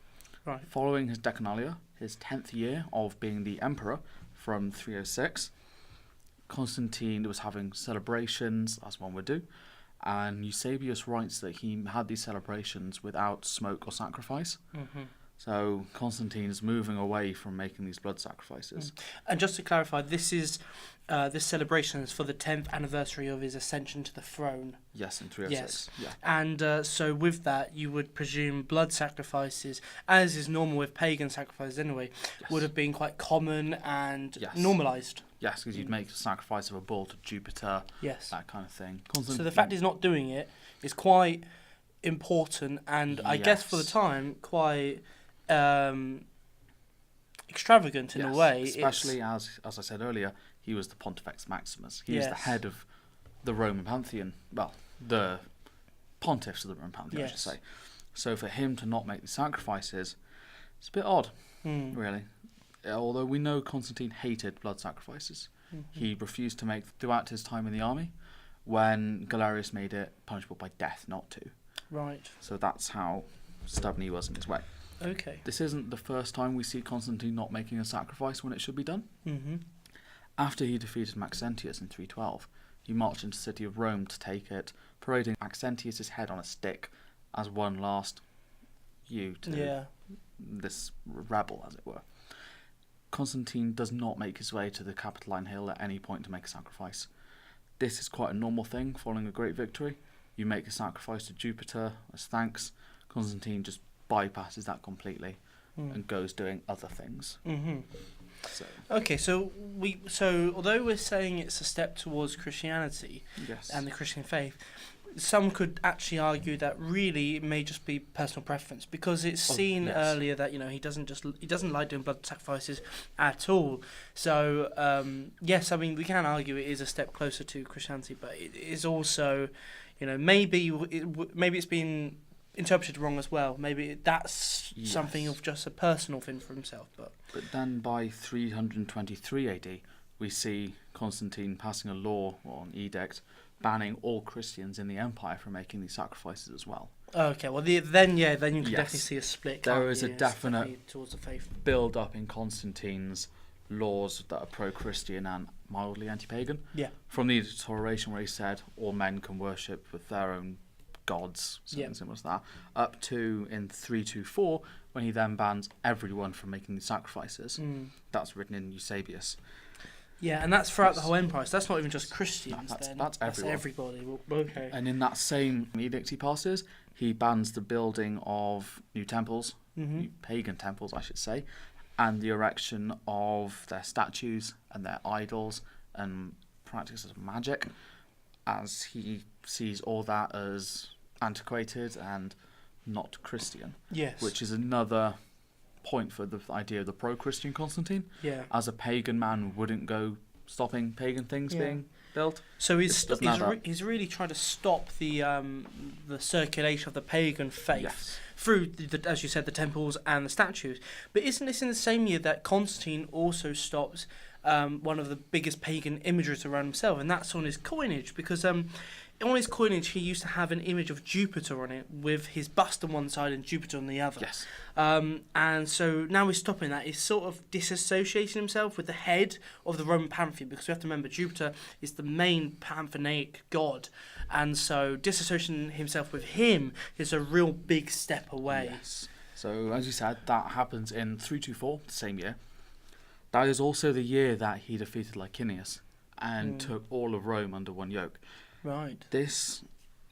Right. Following his Deconalia, his 10th year of being the emperor from 306, Constantine was having celebrations, as one would do, And Eusebius writes that he had these celebrations without smoke or sacrifice. So Constantine is moving away from making these blood sacrifices. And just to clarify, this celebration is for the 10th anniversary of his ascension to the throne. Yes, in 306. Yes. Yeah. And so with that, you would presume blood sacrifices, as is normal with pagan sacrifices anyway, would have been quite common and normalised. Yes, because you'd make a sacrifice of a bull to Jupiter, that kind of thing. So the fact he's not doing it is quite important, and I guess for the time, quite extravagant in a way. Especially as I said earlier, he was the Pontifex Maximus. He was the head of the Roman Pantheon. Well, the pontiffs of the Roman Pantheon, I should say. So for him to not make the sacrifices, it's a bit odd, really. Although we know Constantine hated blood sacrifices. He refused to make throughout his time in the army, when Galerius made it punishable by death not to. Right. So that's how stubborn he was in his way. Okay. This isn't the first time we see Constantine not making a sacrifice when it should be done. After he defeated Maxentius in 312, he marched into the city of Rome to take it, parading Maxentius' head on a stick as one last to this rebel, as it were. Constantine does not make his way to the Capitoline Hill at any point to make a sacrifice. This is quite a normal thing following a great victory. You make a sacrifice to Jupiter as thanks. Constantine just bypasses that completely and goes doing other things. So. Okay, so although we're saying it's a step towards Christianity and the Christian faith, some could actually argue that really it may just be personal preference, because it's seen earlier that he doesn't like doing blood sacrifices at all. So yes, I mean we can argue it is a step closer to Christianity, but it is also, maybe it's been interpreted wrong as well. Maybe that's something of just a personal thing for himself. But then by 323 AD, we see Constantine passing a law or an edict banning all Christians in the empire from making these sacrifices as well. Okay, well then you can definitely see a split. There is a definite towards the faith build-up in Constantine's laws that are pro-Christian and mildly anti-pagan. Yeah. From the Edict of Toleration, where he said all men can worship with their own gods, something similar to that, up to in 324, when he then bans everyone from making these sacrifices. That's written in Eusebius. Yeah, and that's throughout the whole empire. So that's not even just Christians. No, that's everybody. Okay. And in that same edict he passes, he bans the building of new temples, new pagan temples, I should say, and the erection of their statues and their idols and practices of magic, as he sees all that as antiquated and not Christian. Yes. Which is another point for the idea of the pro-Christian Constantine. Yeah. As a pagan man wouldn't go stopping pagan things being built. So he's really trying to stop the circulation of the pagan faith through, as you said, the temples and the statues. But isn't this in the same year that Constantine also stops one of the biggest pagan imageries around himself, and that's on his coinage, because on his coinage he used to have an image of Jupiter on it with his bust on one side and Jupiter on the other. Yes. And so now he's stopping that. He's sort of disassociating himself with the head of the Roman pantheon, because we have to remember Jupiter is the main pantheonic god, and so disassociating himself with him is a real big step away. Yes. So as you said, that happens in 324, the same year. That is also the year that he defeated Licinius and took all of Rome under one yoke. Right. It was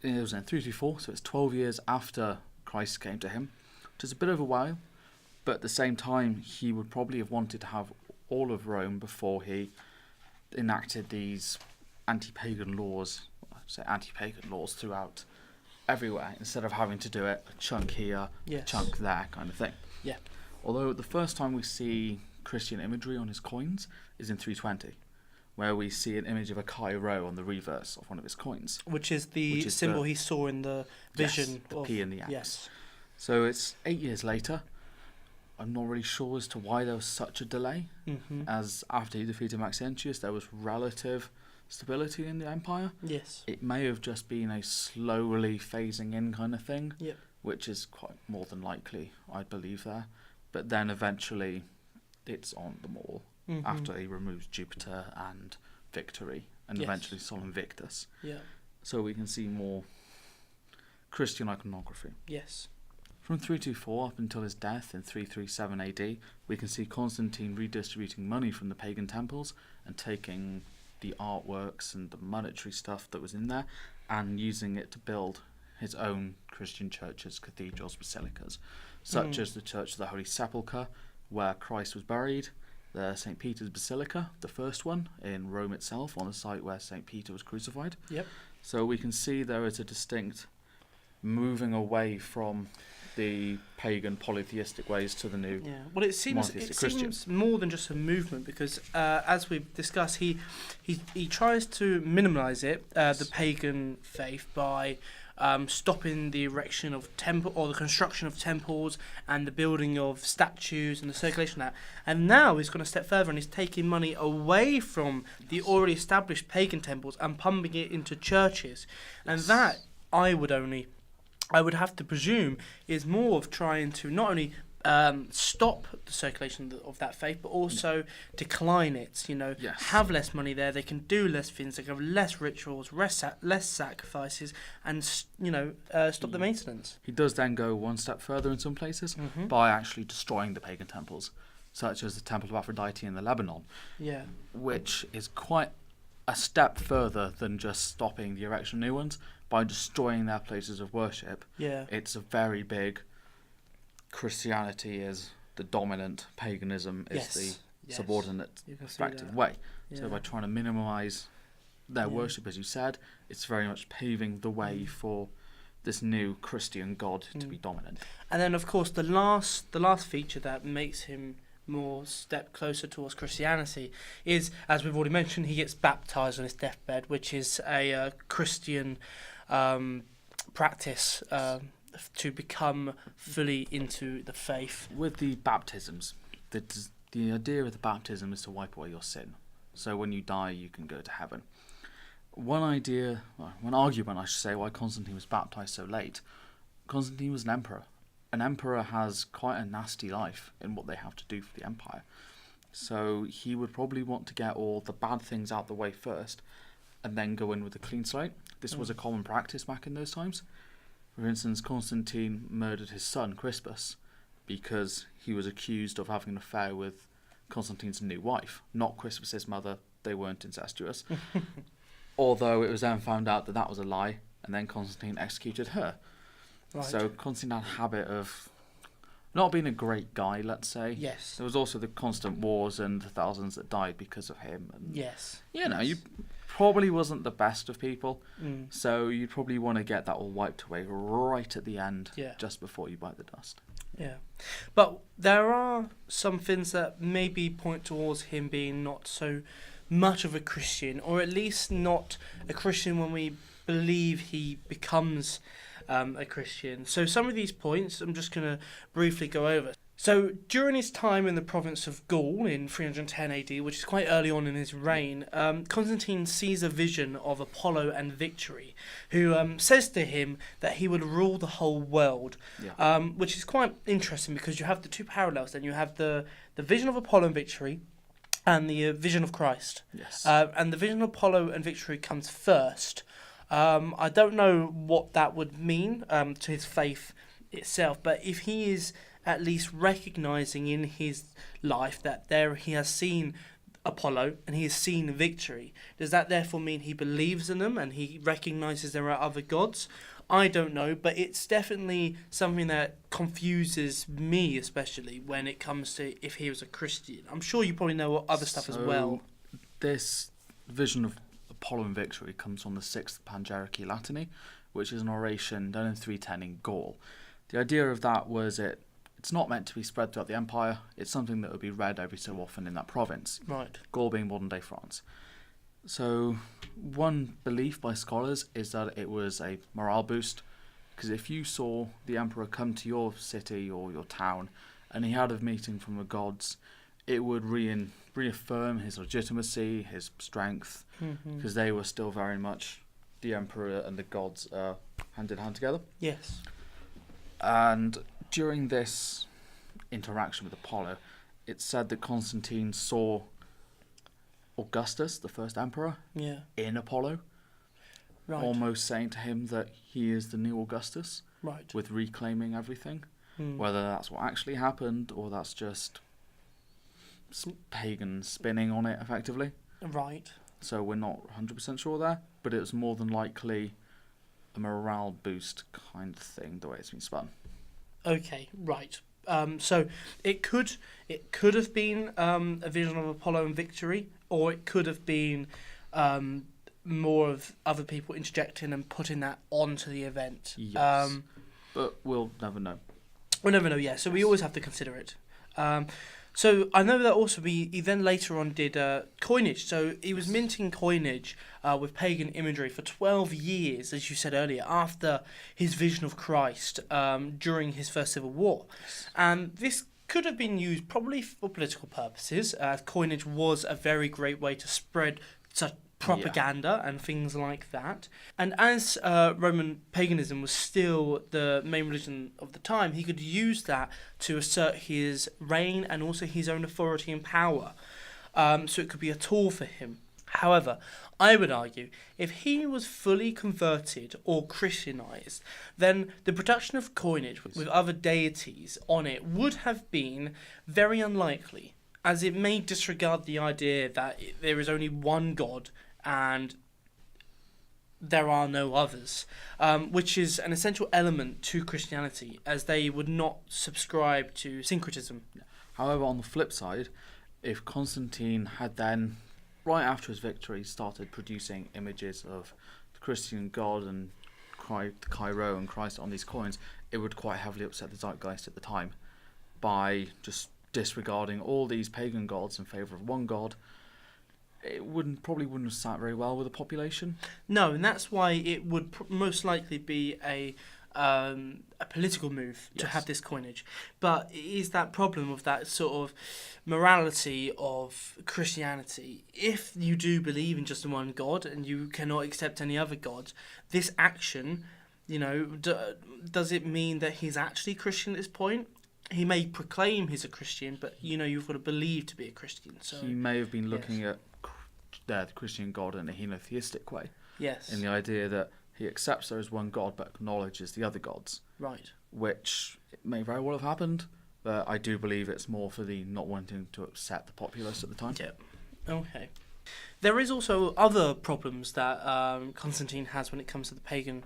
in 324, so it's 12 years after Christ came to him, which is a bit of a while, but at the same time, he would probably have wanted to have all of Rome before he enacted these anti-pagan laws, throughout everywhere, instead of having to do it a chunk here, a chunk there, kind of thing. Yeah. Although the first time we see Christian imagery on his coins is in 320. Where we see an image of a Chi Rho on the reverse of one of his coins. Which is the symbol he saw in the vision. Yes, the P and the X. Yes. So it's 8 years later. I'm not really sure as to why there was such a delay, as after he defeated Maxentius, there was relative stability in the empire. Yes. It may have just been a slowly phasing in kind of thing, yep. which is quite more than likely, I believe, there. But then eventually it's on them all. After he removes Jupiter and Victory, and eventually Solum Victus. Yeah. So we can see more Christian iconography. Yes. From 324 up until his death in 337 AD, we can see Constantine redistributing money from the pagan temples and taking the artworks and the monetary stuff that was in there and using it to build his own Christian churches, cathedrals, basilicas, such as the Church of the Holy Sepulchre, where Christ was buried, the St. Peter's Basilica, the first one, in Rome itself, on the site where St. Peter was crucified. Yep. So we can see there is a distinct moving away from the pagan polytheistic ways to the new Well, it seems Christians. more than just a movement, because as we've discussed, he tries to minimalise it, the pagan faith, by stopping the erection of temple or the construction of temples and the building of statues and the circulation of that. And now he's gone a step further and he's taking money away from the already established pagan temples and pumping it into churches. And that I would have to presume is more of trying to not only stop the circulation of that faith, but also decline it. Have less money there. They can do less things. They can have less rituals, less sacrifices, and stop the maintenance. He does then go one step further in some places by actually destroying the pagan temples, such as the Temple of Aphrodite in the Lebanon, which is quite a step further than just stopping the erection of new ones. By destroying their places of worship, it's a very big. Christianity is the dominant, paganism is the subordinate, respective way. So by trying to minimise their worship, as you said, it's very much paving the way for this new Christian God to be dominant. And then, of course, the last feature that makes him more step closer towards Christianity is, as we've already mentioned, he gets baptised on his deathbed, which is a Christian practice to become fully into the faith. With the baptisms, the idea of the baptism is to wipe away your sin. So when you die, you can go to heaven. One argument, I should say, why Constantine was baptised so late. Constantine was an emperor. An emperor has quite a nasty life in what they have to do for the empire. So he would probably want to get all the bad things out the way first and then go in with a clean slate. This was a common practice back in those times. For instance, Constantine murdered his son, Crispus, because he was accused of having an affair with Constantine's new wife, not Crispus's mother. They weren't incestuous. Although it was then found out that was a lie, and then Constantine executed her. Right. So Constantine had a habit of not being a great guy, let's say. Yes. There was also the constant wars and the thousands that died because of him. And, you probably wasn't the best of people, so you'd probably want to get that all wiped away right at the end, just before you bite the dust. Yeah, but there are some things that maybe point towards him being not so much of a Christian, or at least not a Christian when we believe he becomes a Christian. So some of these points I'm just going to briefly go over. So during his time in the province of Gaul in 310 AD, which is quite early on in his reign, Constantine sees a vision of Apollo and Victory, who says to him that he would rule the whole world, which is quite interesting because you have the two parallels. Then you have the vision of Apollo and Victory and the vision of Christ. Yes. And the vision of Apollo and Victory comes first. I don't know what that would mean to his faith itself, but if he is at least recognising in his life that he has seen Apollo and he has seen Victory, does that therefore mean he believes in them and he recognises there are other gods? I don't know, but it's definitely something that confuses me, especially when it comes to if he was a Christian. I'm sure you probably know other stuff as well. This vision of Apollo and Victory comes from the 6th Panegyric Latini, which is an oration done in 310 in Gaul. The idea of that was it's not meant to be spread throughout the empire. It's something that would be read every so often in that province. Right. Gaul being modern-day France. So one belief by scholars is that it was a morale boost, because if you saw the emperor come to your city or your town and he had a meeting from the gods, it would reaffirm his legitimacy, his strength, because they were still very much the emperor and the gods hand in hand together. Yes. And during this interaction with Apollo, it's said that Constantine saw Augustus, the first emperor, in Apollo. Right. almost saying to him that he is the new Augustus, Right. with reclaiming everything. Whether that's what actually happened or that's just pagan spinning on it, effectively. Right. So we're not 100% sure there, but it was more than likely a morale boost kind of thing, the way it's been spun. Okay. Right. So it could have been a vision of Apollo and victory, or it could have been more of other people interjecting and putting that onto the event. Yes. But we'll never know. We'll never know, yeah. So we always have to consider it. So I know that also he then later on did coinage. So he was minting coinage with pagan imagery for 12 years, as you said earlier, after his vision of Christ during his first civil war. And this could have been used probably for political purposes. Coinage was a very great way to spread such propaganda and things like that. And as Roman paganism was still the main religion of the time, he could use that to assert his reign and also his own authority and power. So it could be a tool for him. However, I would argue if he was fully converted or Christianized, then the production of coinage with other deities on it would have been very unlikely, as it may disregard the idea that there is only one God and there are no others, which is an essential element to Christianity, as they would not subscribe to syncretism. However, on the flip side, if Constantine had then, right after his victory, started producing images of the Christian God and Cairo and Christ on these coins, it would quite heavily upset the zeitgeist at the time by just disregarding all these pagan gods in favour of one god. It probably wouldn't have sat very well with the population. No, and that's why it would most likely be a political move to have this coinage. But it is that problem of that sort of morality of Christianity. If you do believe in just one God and you cannot accept any other God, this action, does it mean that he's actually Christian at this point? He may proclaim he's a Christian, but you've got to believe to be a Christian. So he may have been looking at the Christian God in a henotheistic way. Yes. In the idea that he accepts there is one God but acknowledges the other gods. Right. Which may very well have happened, but I do believe it's more for the not wanting to upset the populace at the time. Yeah. Okay. There is also other problems that Constantine has when it comes to the pagan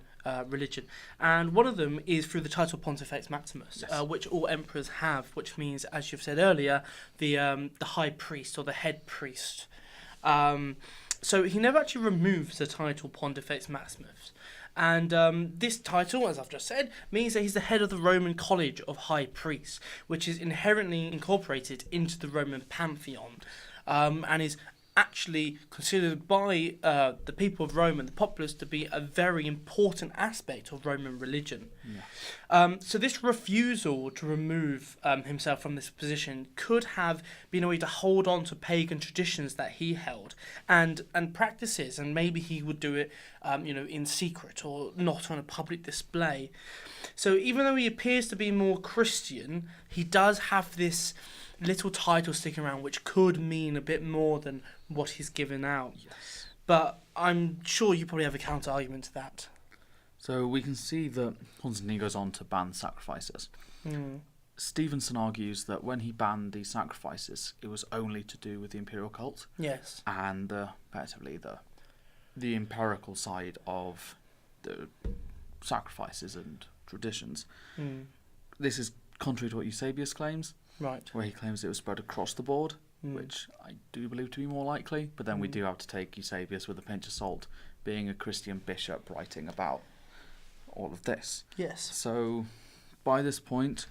religion, and one of them is through the title Pontifex Maximus, which all emperors have, which means, as you've said earlier, the high priest or the head priest. So he never actually removes the title Pontifex Maximus. And this title, as I've just said, means that he's the head of the Roman College of High Priests, which is inherently incorporated into the Roman pantheon, and is actually considered by the people of Rome and the populace to be a very important aspect of Roman religion. Yeah. So this refusal to remove himself from this position could have been a way to hold on to pagan traditions that he held and practices, and maybe he would do it in secret or not on a public display. So even though he appears to be more Christian, he does have this little title sticking around which could mean a bit more than what he's given out. Yes. But I'm sure you probably have a counter argument to that. So we can see that Constantine goes on to ban sacrifices. Stephenson argues that when he banned these sacrifices, it was only to do with the imperial cult. Yes. And effectively the empirical side of the sacrifices and traditions. This is contrary to what Eusebius claims. Right. Where he claims it was spread across the board, which I do believe to be more likely. But then we do have to take Eusebius with a pinch of salt, being a Christian bishop writing about all of this. Yes. So by this point,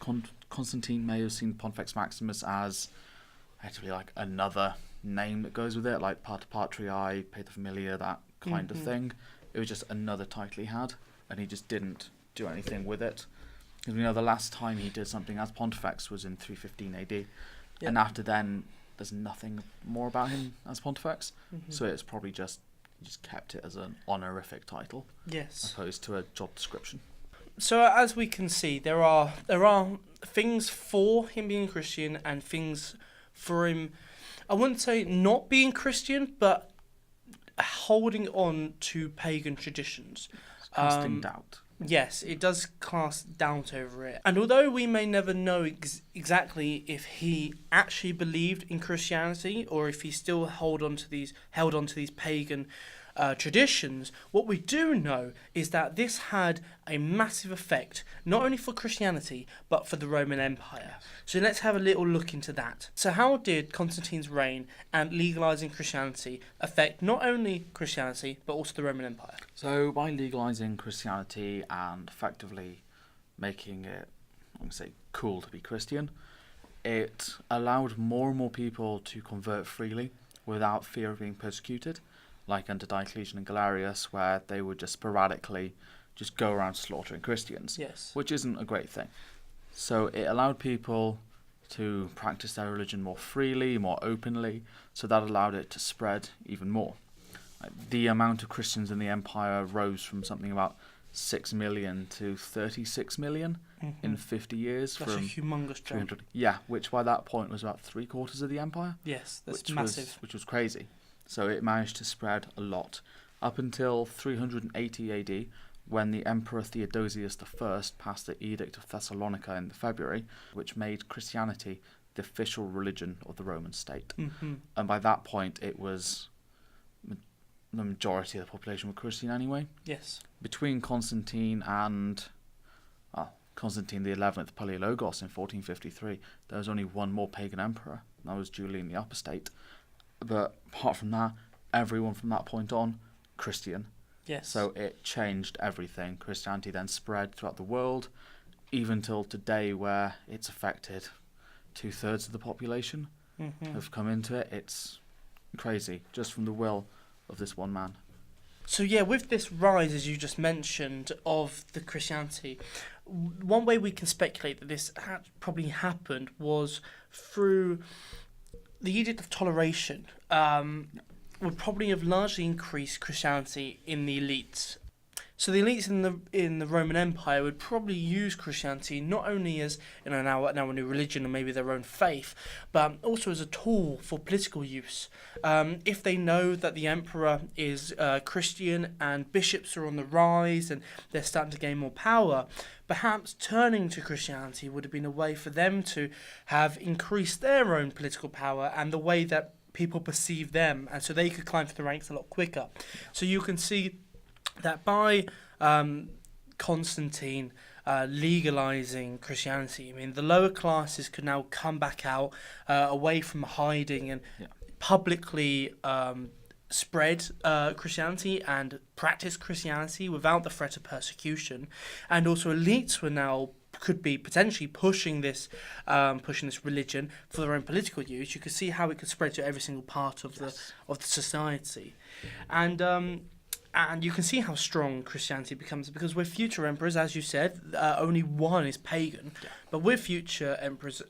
Constantine may have seen Pontifex Maximus as actually like another name that goes with it, like Pater Patriae, Pater Familia, that kind of thing. It was just another title he had, and he just didn't do anything with it. Because we know the last time he did something as Pontifex was in 315 AD. Yep. And after then, there's nothing more about him as Pontifex. So it's probably he just kept it as an honorific title. Yes. Opposed to a job description. So as we can see, there are things for him being Christian and things for him, I wouldn't say not being Christian, but holding on to pagan traditions. Casting doubt. Yes, it does cast doubt over it. And although we may never know exactly if he actually believed in Christianity or if he still held on to these pagan traditions, what we do know is that this had a massive effect, not only for Christianity, but for the Roman Empire. So let's have a little look into that. So how did Constantine's reign and legalising Christianity affect not only Christianity, but also the Roman Empire? So by legalising Christianity and effectively making it, I'm going to say, cool to be Christian, it allowed more and more people to convert freely without fear of being persecuted, like under Diocletian and Galerius, where they would just sporadically just go around slaughtering Christians, Yes. which isn't a great thing. So it allowed people to practice their religion more freely, more openly, so that allowed it to spread even more. The amount of Christians in the empire rose from something about 6 million to 36 million in 50 years. That's from a humongous jump. Yeah, which by that point was about 3/4 of the empire. Yes, that's massive. Which was crazy. So it managed to spread a lot. Up until 380 AD, when the Emperor Theodosius I passed the Edict of Thessalonica in February, which made Christianity the official religion of the Roman state. And by that point, it was the majority of the population were Christian anyway. Yes. Between Constantine and Constantine the 11th Palaeologos in 1453, there was only one more pagan emperor, and that was Julian the Apostate. But apart from that, everyone from that point on, Christian. Yes. So it changed everything. Christianity then spread throughout the world, even till today, where it's affected 2/3 of the population have come into it. It's crazy, just from the will of this one man. So yeah, with this rise, as you just mentioned, of the Christianity, one way we can speculate that this probably happened was through the Edict of Toleration. Would probably have largely increased Christianity in the elites. So the elites in the Roman Empire would probably use Christianity not only as now a new religion and maybe their own faith, but also as a tool for political use. If they know that the emperor is Christian and bishops are on the rise and they're starting to gain more power, perhaps turning to Christianity would have been a way for them to have increased their own political power and the way that people perceive them, and so they could climb through the ranks a lot quicker. So you can see that by Constantine legalising Christianity, I mean, the lower classes could now come back out away from hiding and publicly spread Christianity and practice Christianity without the threat of persecution. And also elites were now could be potentially pushing this religion for their own political use. You could see how it could spread to every single part of the society, and you can see how strong Christianity becomes because with future emperors, as you said, only one is pagan, but with future emperors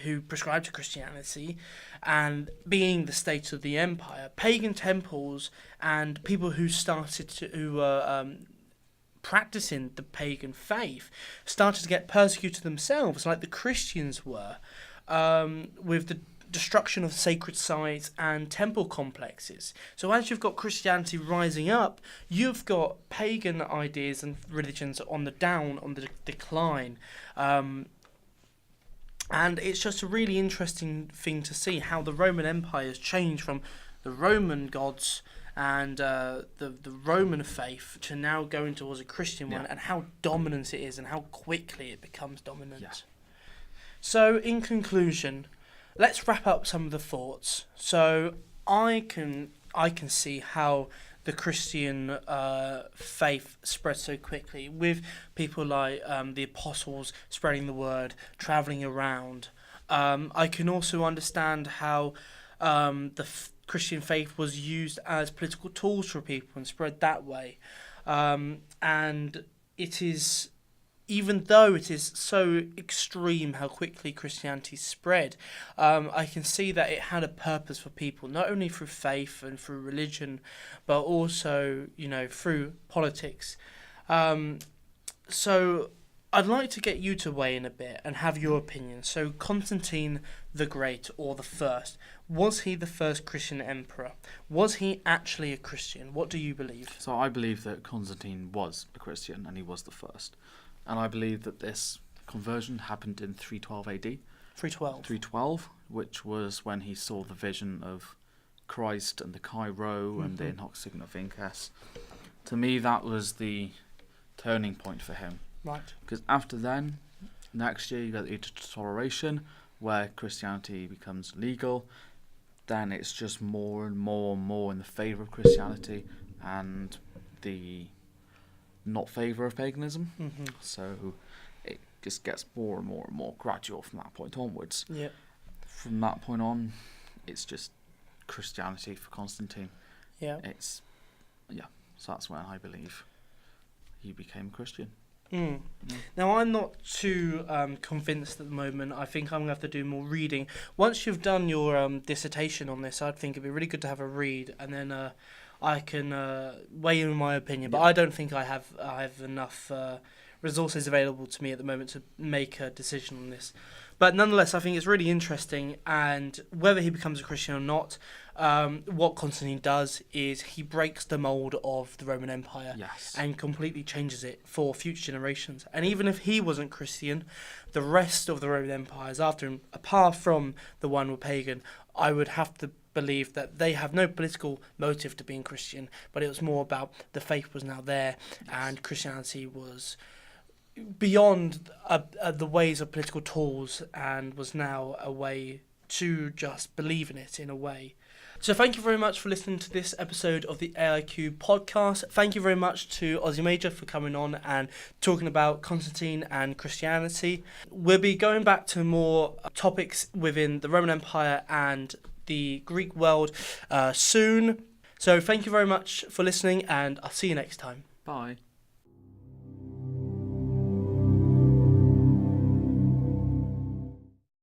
who prescribe to Christianity, and being the state of the empire, pagan temples and people who were practicing the pagan faith started to get persecuted themselves, like the Christians were, with the destruction of sacred sites and temple complexes. So as you've got Christianity rising up, you've got pagan ideas and religions on the decline. And it's just a really interesting thing to see how the Roman Empire has changed from the Roman gods and the Roman faith to now going towards a Christian one, and how dominant it is and how quickly it becomes dominant. Yeah. So in conclusion, let's wrap up some of the thoughts. So I can see how the Christian faith spread so quickly with people like the apostles spreading the word, travelling around. I can also understand how Christian faith was used as political tools for people and spread that way. And it is, even though it is so extreme how quickly Christianity spread, I can see that it had a purpose for people, not only through faith and through religion, but also, through politics. So I'd like to get you to weigh in a bit and have your opinion. So Constantine the Great, or the First, was he the first Christian emperor? Was he actually a Christian? What do you believe? So I believe that Constantine was a Christian and he was the first. And I believe that this conversion happened in 312 AD. 312. 312, which was when he saw the vision of Christ and the Cairo and the in hoc signo vinces. To me, that was the turning point for him. Right. Because after then, next year you got the Edict of Toleration, where Christianity becomes legal. Then it's just more and more and more in the favour of Christianity and the not favour of paganism. So it just gets more and more and more gradual from that point onwards. Yep. From that point on, it's just Christianity for Constantine. Yeah. So that's when I believe he became a Christian. Now, I'm not too convinced at the moment. I think I'm going to have to do more reading. Once you've done your dissertation on this, I think it'd be really good to have a read, and then I can weigh in my opinion. But I don't think I have enough resources available to me at the moment to make a decision on this. But nonetheless, I think it's really interesting, and whether he becomes a Christian or not, what Constantine does is he breaks the mould of the Roman Empire and completely changes it for future generations. And even if he wasn't Christian, the rest of the Roman empires after him, apart from the one with pagan, I would have to believe that they have no political motive to being Christian, but it was more about the faith was now there and Christianity was beyond the ways of political tools and was now a way to just believe in it in a way. So thank you very much for listening to this episode of the AIQ podcast. Thank you very much to Ozzy Major for coming on and talking about Constantine and Christianity. We'll be going back to more topics within the Roman Empire and the Greek world soon. So thank you very much for listening, and I'll see you next time. Bye.